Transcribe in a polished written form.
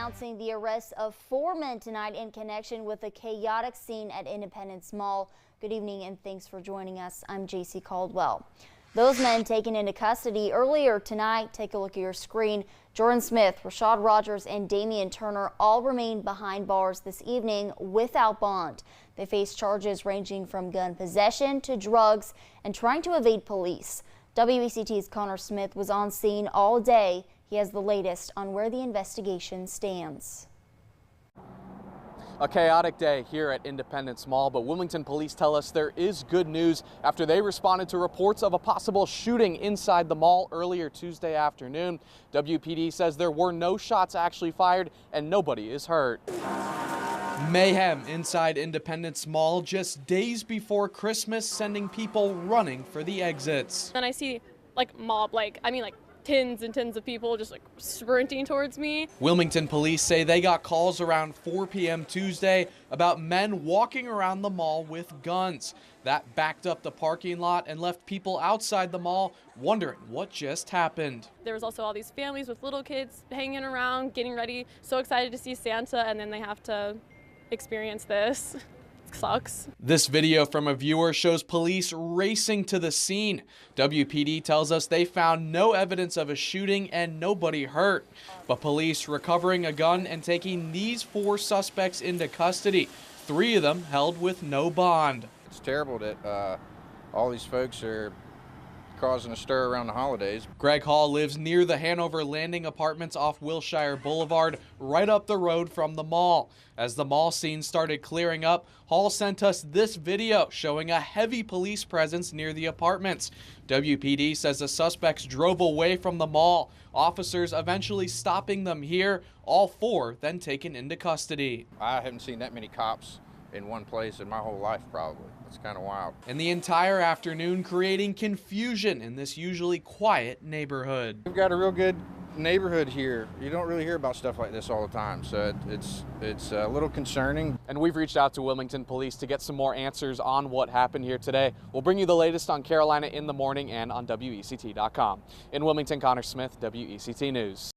announcing the arrest of 4 men tonight in connection with a chaotic scene at Independence Mall. Good evening and thanks for joining us. I'm JC Caldwell. Those men taken into custody earlier tonight, take a look at your screen. Jordan Smith, Rashad Rogers, and Damian Turner all remain behind bars this evening without bond. They face charges ranging from gun possession to drugs and trying to evade police. WECT's Connor Smith was on scene all day. He has the latest on where the investigation stands. A chaotic day here at Independence Mall, but Wilmington police tell us there is good news after they responded to reports of a possible shooting inside the mall earlier Tuesday afternoon. WPD says there were no shots actually fired and nobody is hurt. Mayhem inside Independence Mall just days before Christmas, sending people running for the exits. Then I see mob, tens and tens of people just sprinting towards me. Wilmington police say they got calls around 4 p.m. Tuesday about men walking around the mall with guns. That backed up the parking lot and left people outside the mall wondering what just happened. There was also all these families with little kids hanging around, getting ready, so excited to see Santa, and then they have to experience this. Sucks. This video from a viewer shows police racing to the scene. WPD tells us they found no evidence of a shooting and nobody hurt. But police recovering a gun and taking these 4 suspects into custody. 3 of them held with no bond. It's terrible that all these folks are causing a stir around the holidays. Greg Hall lives near the Hanover Landing Apartments off Wilshire Boulevard, right up the road from the mall. As the mall scene started clearing up, Hall sent us this video showing a heavy police presence near the apartments. WPD says the suspects drove away from the mall, officers eventually stopping them here, all 4 then taken into custody. I haven't seen that many cops in one place in my whole life, probably. It's kind of wild. And the entire afternoon creating confusion in this usually quiet neighborhood. We've got a real good neighborhood here. You don't really hear about stuff like this all the time, so it's a little concerning. And we've reached out to Wilmington police to get some more answers on what happened here today. We'll bring you the latest on Carolina in the morning and on WECT.com. In Wilmington, Connor Smith, WECT News.